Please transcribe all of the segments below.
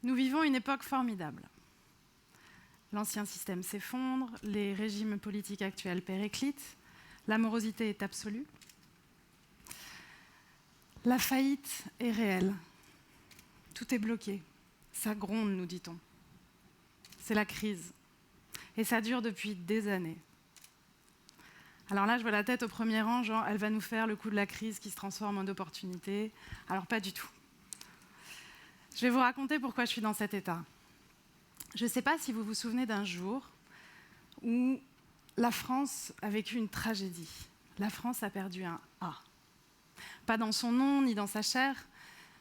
Nous vivons une époque formidable. L'ancien système s'effondre, les régimes politiques actuels périclitent, la morosité est absolue. La faillite est réelle. Tout est bloqué. Ça gronde, nous dit-on. C'est la crise. Et ça dure depuis des années. Alors là, je vois la tête au premier rang, genre, elle va nous faire le coup de la crise qui se transforme en opportunité. Alors pas du tout. Je vais vous raconter pourquoi je suis dans cet état. Je ne sais pas si vous vous souvenez d'un jour où la France a vécu une tragédie. La France a perdu un A. Pas dans son nom ni dans sa chair,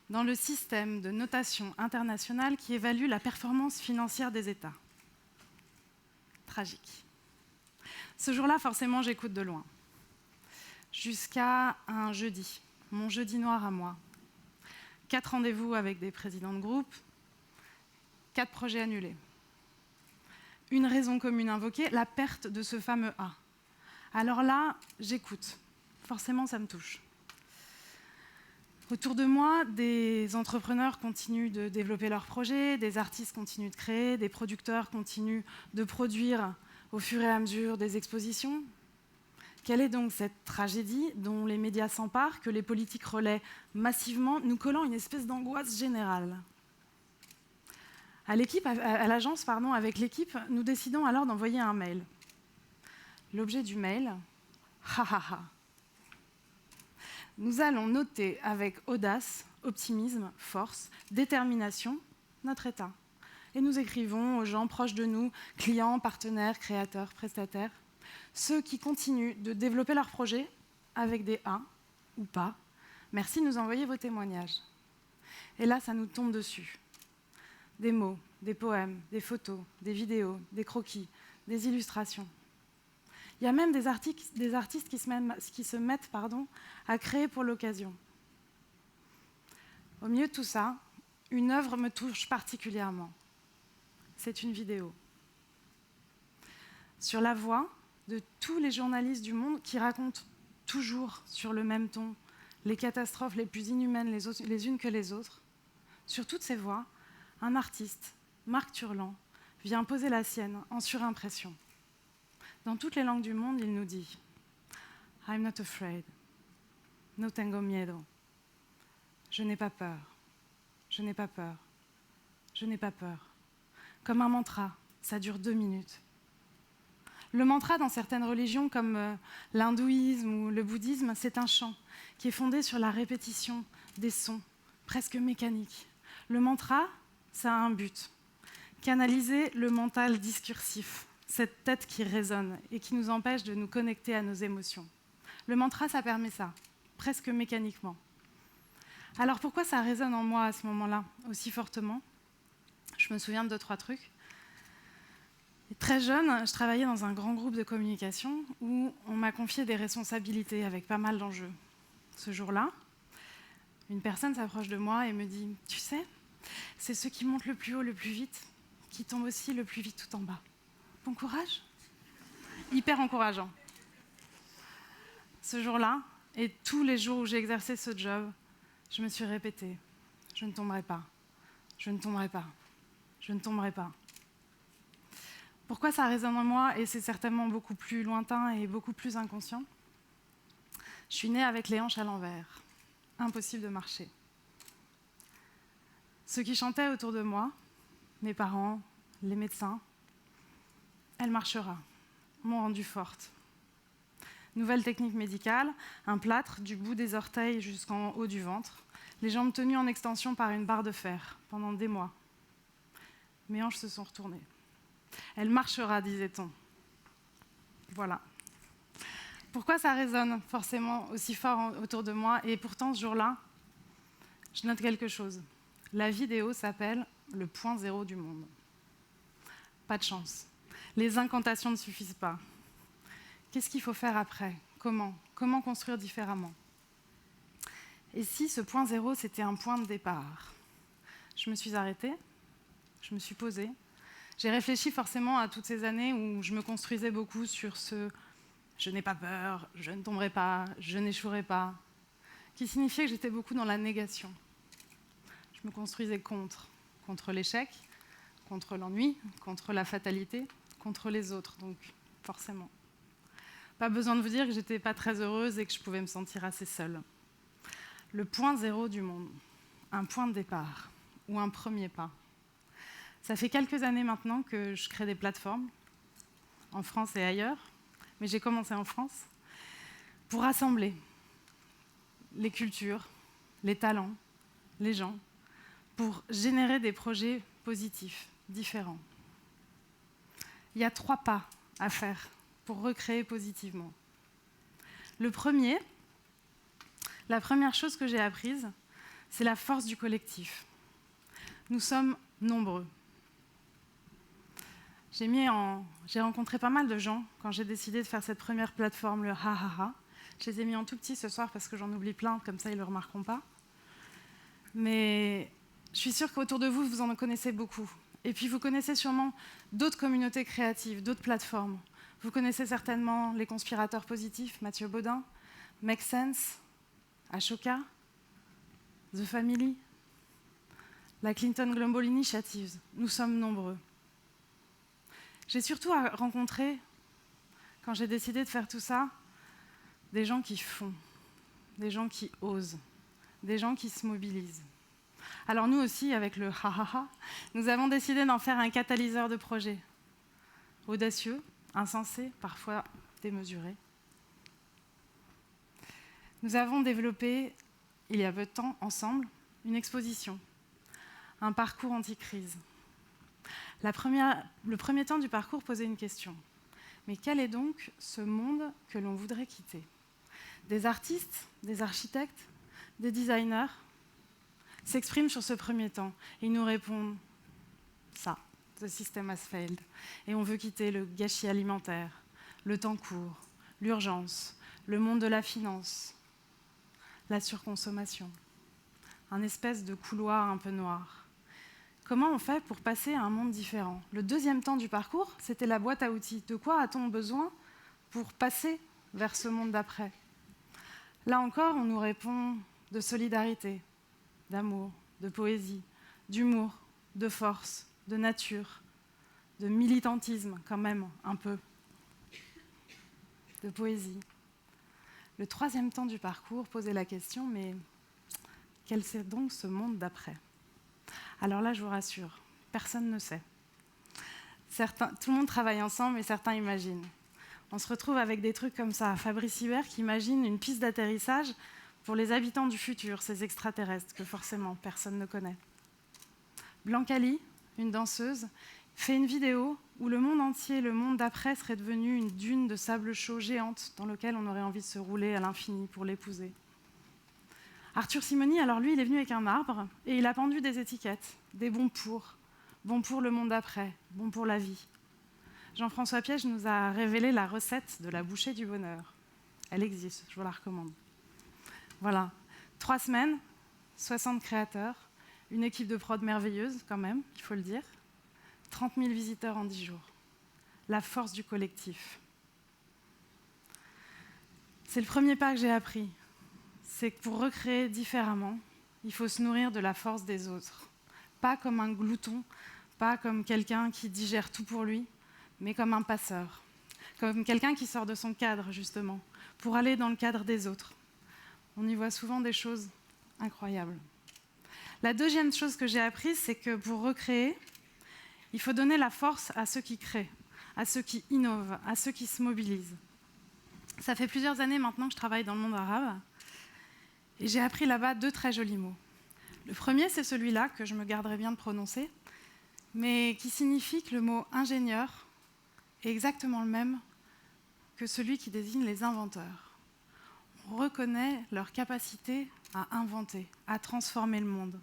dans le système de notation internationale qui évalue la performance financière des États. Tragique. Ce jour-là, forcément, j'écoute de loin. Jusqu'à un jeudi, mon jeudi noir à moi. 4 rendez-vous avec des présidents de groupe, 4 projets annulés. Une raison commune invoquée, la perte de ce fameux A. Alors là, j'écoute. Forcément, ça me touche. Autour de moi, des entrepreneurs continuent de développer leurs projets, des artistes continuent de créer, des producteurs continuent de produire au fur et à mesure des expositions. Quelle est donc cette tragédie dont les médias s'emparent, que les politiques relaient massivement, nous collant une espèce d'angoisse générale ? À l'agence, avec l'équipe, nous décidons alors d'envoyer un mail. L'objet du mail, nous allons noter avec audace, optimisme, force, détermination, notre état. Et nous écrivons aux gens proches de nous, clients, partenaires, créateurs, prestataires, ceux qui continuent de développer leurs projets avec des A ou pas. Merci de nous envoyer vos témoignages. Et là, ça nous tombe dessus. Des mots, des poèmes, des photos, des vidéos, des croquis, des illustrations. Il y a même des artistes qui se mettent à créer pour l'occasion. Au milieu de tout ça, une œuvre me touche particulièrement. C'est une vidéo. Sur la voix de tous les journalistes du monde qui racontent toujours sur le même ton les catastrophes les plus inhumaines les unes que les autres. Sur toutes ces voix, un artiste, Marc Turlan, vient poser la sienne en surimpression. Dans toutes les langues du monde, il nous dit « I'm not afraid. No tengo miedo. Je n'ai pas peur. Je n'ai pas peur. Je n'ai pas peur. » Comme un mantra, ça dure 2 minutes. Le mantra, dans certaines religions comme l'hindouisme ou le bouddhisme, c'est un chant qui est fondé sur la répétition des sons, presque mécaniques. Le mantra, ça a un but. Canaliser le mental discursif, cette tête qui résonne et qui nous empêche de nous connecter à nos émotions. Le mantra, ça permet ça, presque mécaniquement. Alors pourquoi ça résonne en moi à ce moment-là, aussi fortement ? Je me souviens de 2-3 trucs. Et très jeune, je travaillais dans un grand groupe de communication où on m'a confié des responsabilités avec pas mal d'enjeux. Ce jour-là, une personne s'approche de moi et me dit « Tu sais, c'est ceux qui montent le plus haut, le plus vite, qui tombent aussi le plus vite tout en bas. Bon courage !» Hyper encourageant. Ce jour-là, et tous les jours où j'ai exercé ce job, je me suis répétée « Je ne tomberai pas, je ne tomberai pas, je ne tomberai pas ». Pourquoi ça résonne en moi, et c'est certainement beaucoup plus lointain et beaucoup plus inconscient ? Je suis née avec les hanches à l'envers. Impossible de marcher. Ceux qui chantaient autour de moi, mes parents, les médecins, elle marchera, m'ont rendue forte. Nouvelle technique médicale, un plâtre du bout des orteils jusqu'en haut du ventre, les jambes tenues en extension par une barre de fer pendant des mois. Mes hanches se sont retournées. Elle marchera, disait-on. Voilà. Pourquoi ça résonne forcément aussi fort autour de moi ? Et pourtant, ce jour-là, je note quelque chose. La vidéo s'appelle « Le point zéro du monde ». Pas de chance. Les incantations ne suffisent pas. Qu'est-ce qu'il faut faire après ? Comment construire différemment ? Et si ce point zéro, c'était un point de départ ? Je me suis arrêtée, je me suis posée. J'ai réfléchi forcément à toutes ces années où je me construisais beaucoup sur ce « je n'ai pas peur, je ne tomberai pas, je n'échouerai pas », qui signifiait que j'étais beaucoup dans la négation. Je me construisais contre contre l'échec, contre l'ennui, contre la fatalité, contre les autres, donc forcément. Pas besoin de vous dire que j'étais pas très heureuse et que je pouvais me sentir assez seule. Le point zéro du monde, un point de départ ou un premier pas. Ça fait quelques années maintenant que je crée des plateformes, en France et ailleurs, mais j'ai commencé en France, pour rassembler les cultures, les talents, les gens, pour générer des projets positifs, différents. Il y a 3 pas à faire pour recréer positivement. Le premier, la première chose que j'ai apprise, c'est la force du collectif. Nous sommes nombreux. J'ai rencontré pas mal de gens quand j'ai décidé de faire cette première plateforme, le ha-ha-ha. Je les ai mis en tout petit ce soir parce que j'en oublie plein, comme ça ils ne le remarqueront pas. Mais je suis sûre qu'autour de vous, vous en connaissez beaucoup. Et puis vous connaissez sûrement d'autres communautés créatives, d'autres plateformes. Vous connaissez certainement les conspirateurs positifs, Mathieu Baudin, Make Sense, Ashoka, The Family, la Clinton Global Initiatives. Nous sommes nombreux. J'ai surtout rencontré, quand j'ai décidé de faire tout ça, des gens qui font, des gens qui osent, des gens qui se mobilisent. Alors nous aussi, avec le ha-ha-ha, nous avons décidé d'en faire un catalyseur de projet. Audacieux, insensé, parfois démesuré. Nous avons développé, il y a peu de temps, ensemble, une exposition, un parcours anti-crise. Le premier temps du parcours posait une question. Mais quel est donc ce monde que l'on voudrait quitter ? Des artistes, des architectes, des designers s'expriment sur ce premier temps. Ils nous répondent ça, the system has failed. Et on veut quitter le gâchis alimentaire, le temps court, l'urgence, le monde de la finance, la surconsommation, un espèce de couloir un peu noir. Comment on fait pour passer à un monde différent ? Le deuxième temps du parcours, c'était la boîte à outils. De quoi a-t-on besoin pour passer vers ce monde d'après ? Là encore, on nous répond de solidarité, d'amour, de poésie, d'humour, de force, de nature, de militantisme quand même, un peu, de poésie. Le troisième temps du parcours posait la question, mais quel c'est donc ce monde d'après ? Alors là, je vous rassure, personne ne sait. Tout le monde travaille ensemble et certains imaginent. On se retrouve avec des trucs comme ça. Fabrice Hibert qui imagine une piste d'atterrissage pour les habitants du futur, ces extraterrestres que forcément personne ne connaît. Blancali, une danseuse, fait une vidéo où le monde entier, le monde d'après, serait devenu une dune de sable chaud géante dans laquelle on aurait envie de se rouler à l'infini pour l'épouser. Arthur Simoni, alors lui, il est venu avec un arbre et il a pendu des étiquettes, des bons pour le monde d'après, bons pour la vie. Jean-François Piège nous a révélé la recette de la bouchée du bonheur. Elle existe, je vous la recommande. Voilà, 3 semaines, 60 créateurs, une équipe de prod merveilleuse quand même, il faut le dire, 30 000 visiteurs en 10 jours. La force du collectif. C'est le premier pas que j'ai appris. C'est que pour recréer différemment, il faut se nourrir de la force des autres. Pas comme un glouton, pas comme quelqu'un qui digère tout pour lui, mais comme un passeur. Comme quelqu'un qui sort de son cadre, justement, pour aller dans le cadre des autres. On y voit souvent des choses incroyables. La deuxième chose que j'ai apprise, c'est que pour recréer, il faut donner la force à ceux qui créent, à ceux qui innovent, à ceux qui se mobilisent. Ça fait plusieurs années maintenant que je travaille dans le monde arabe, et j'ai appris là-bas 2 très jolis mots. Le premier, c'est celui-là, que je me garderai bien de prononcer, mais qui signifie que le mot ingénieur est exactement le même que celui qui désigne les inventeurs. On reconnaît leur capacité à inventer, à transformer le monde.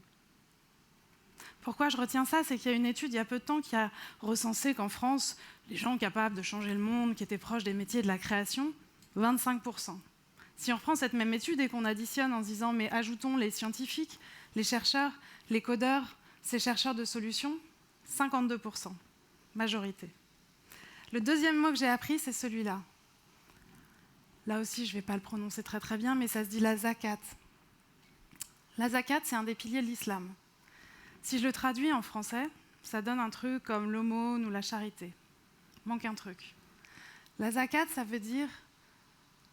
Pourquoi je retiens ça ? C'est qu'il y a une étude il y a peu de temps qui a recensé qu'en France, les gens capables de changer le monde, qui étaient proches des métiers de la création, 25%. Si on reprend cette même étude et qu'on additionne en se disant mais ajoutons les scientifiques, les chercheurs, les codeurs, ces chercheurs de solutions, 52%, majorité. Le deuxième mot que j'ai appris, c'est celui-là. Là aussi, je ne vais pas le prononcer très très bien, mais ça se dit la zakat. La zakat, c'est un des piliers de l'islam. Si je le traduis en français, ça donne un truc comme l'aumône ou la charité. Manque un truc. La zakat, ça veut dire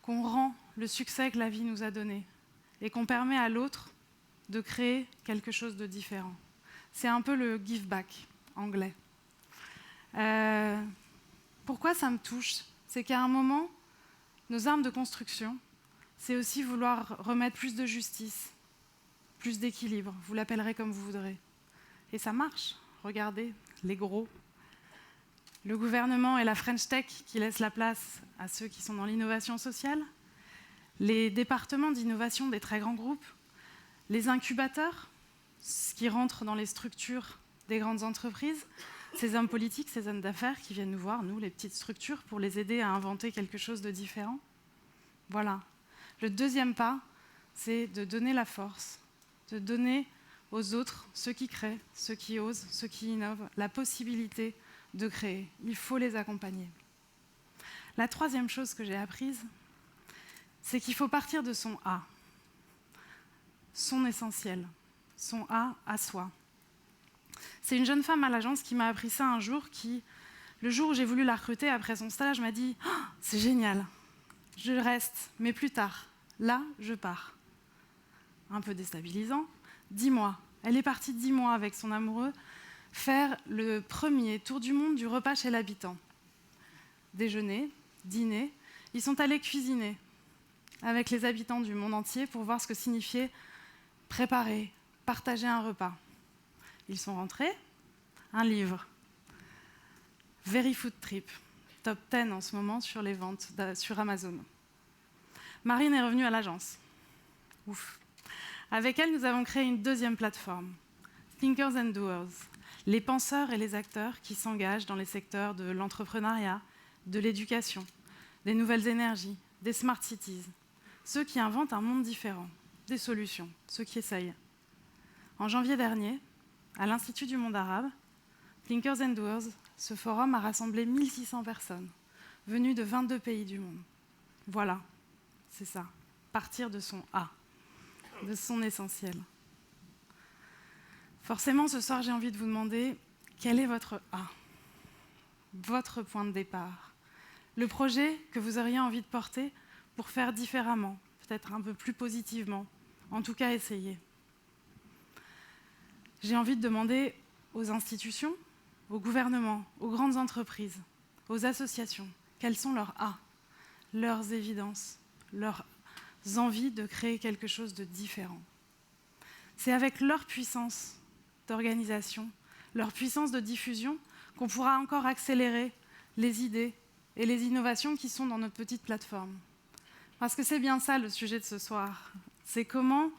qu'on rend le succès que la vie nous a donné et qu'on permet à l'autre de créer quelque chose de différent. C'est un peu le give back anglais. Pourquoi ça me touche? C'est qu'à un moment, nos armes de construction, c'est aussi vouloir remettre plus de justice, plus d'équilibre, vous l'appellerez comme vous voudrez. Et ça marche, regardez, les gros. Le gouvernement et la French Tech qui laissent la place à ceux qui sont dans l'innovation sociale, les départements d'innovation des très grands groupes, les incubateurs, ce qui rentre dans les structures des grandes entreprises, ces hommes politiques, ces hommes d'affaires qui viennent nous voir, nous, les petites structures, pour les aider à inventer quelque chose de différent. Voilà. Le deuxième pas, c'est de donner la force, de donner aux autres, ceux qui créent, ceux qui osent, ceux qui innovent, la possibilité de créer. Il faut les accompagner. La troisième chose que j'ai apprise, c'est qu'il faut partir de son A, son essentiel, son A à soi. C'est une jeune femme à l'agence qui m'a appris ça un jour, qui, le jour où j'ai voulu la recruter après son stage, m'a dit « Oh, c'est génial, je reste, mais plus tard, là, je pars. » Un peu déstabilisant. 10 mois. Elle est partie 10 mois avec son amoureux faire le premier tour du monde du repas chez l'habitant. Déjeuner, dîner, ils sont allés cuisiner avec les habitants du monde entier pour voir ce que signifiait préparer, partager un repas. Ils sont rentrés, un livre, Very Food Trip, top 10 en ce moment sur les ventes sur Amazon. Marine est revenue à l'agence. Ouf. Avec elle, nous avons créé une deuxième plateforme, Thinkers and Doers, les penseurs et les acteurs qui s'engagent dans les secteurs de l'entrepreneuriat, de l'éducation, des nouvelles énergies, des smart cities, ceux qui inventent un monde différent, des solutions, ceux qui essayent. En janvier dernier, à l'Institut du monde arabe, Thinkers and Doers, ce forum a rassemblé 1600 personnes, venues de 22 pays du monde. Voilà, c'est ça, partir de son A, de son essentiel. Forcément, ce soir, j'ai envie de vous demander, quel est votre A, votre point de départ, le projet que vous auriez envie de porter pour faire différemment, peut-être un peu plus positivement, en tout cas essayer. J'ai envie de demander aux institutions, au gouvernement, aux grandes entreprises, aux associations, quels sont leurs A, leurs évidences, leurs envies de créer quelque chose de différent. C'est avec leur puissance d'organisation, leur puissance de diffusion, qu'on pourra encore accélérer les idées et les innovations qui sont dans notre petite plateforme. Parce que c'est bien ça le sujet de ce soir. C'est comment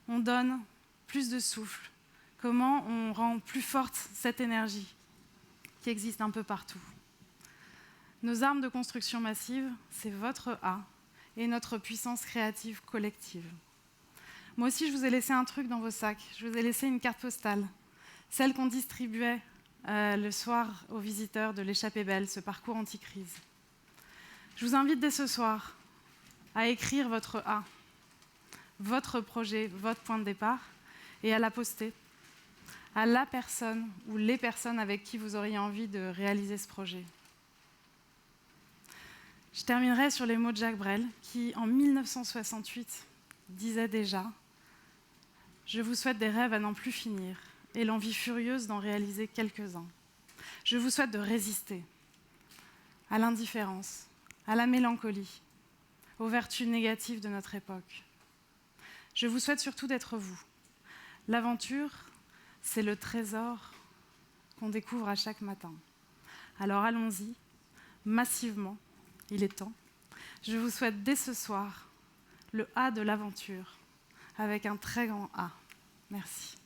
on donne plus de souffle, comment on rend plus forte cette énergie qui existe un peu partout. Nos armes de construction massive, c'est votre A et notre puissance créative collective. Moi aussi, je vous ai laissé un truc dans vos sacs. Je vous ai laissé une carte postale, celle qu'on distribuait le soir aux visiteurs de l'Échappée Belle, ce parcours anti-crise. Je vous invite dès ce soir à écrire votre A, votre projet, votre point de départ, et à la poster à la personne ou les personnes avec qui vous auriez envie de réaliser ce projet. Je terminerai sur les mots de Jacques Brel, qui, en 1968, disait déjà « Je vous souhaite des rêves à n'en plus finir et l'envie furieuse d'en réaliser quelques-uns. Je vous souhaite de résister à l'indifférence, à la mélancolie, aux vertus négatives de notre époque. Je vous souhaite surtout d'être vous. L'aventure, c'est le trésor qu'on découvre à chaque matin. Alors allons-y, massivement, il est temps. Je vous souhaite dès ce soir le A de l'aventure, avec un très grand A. Merci.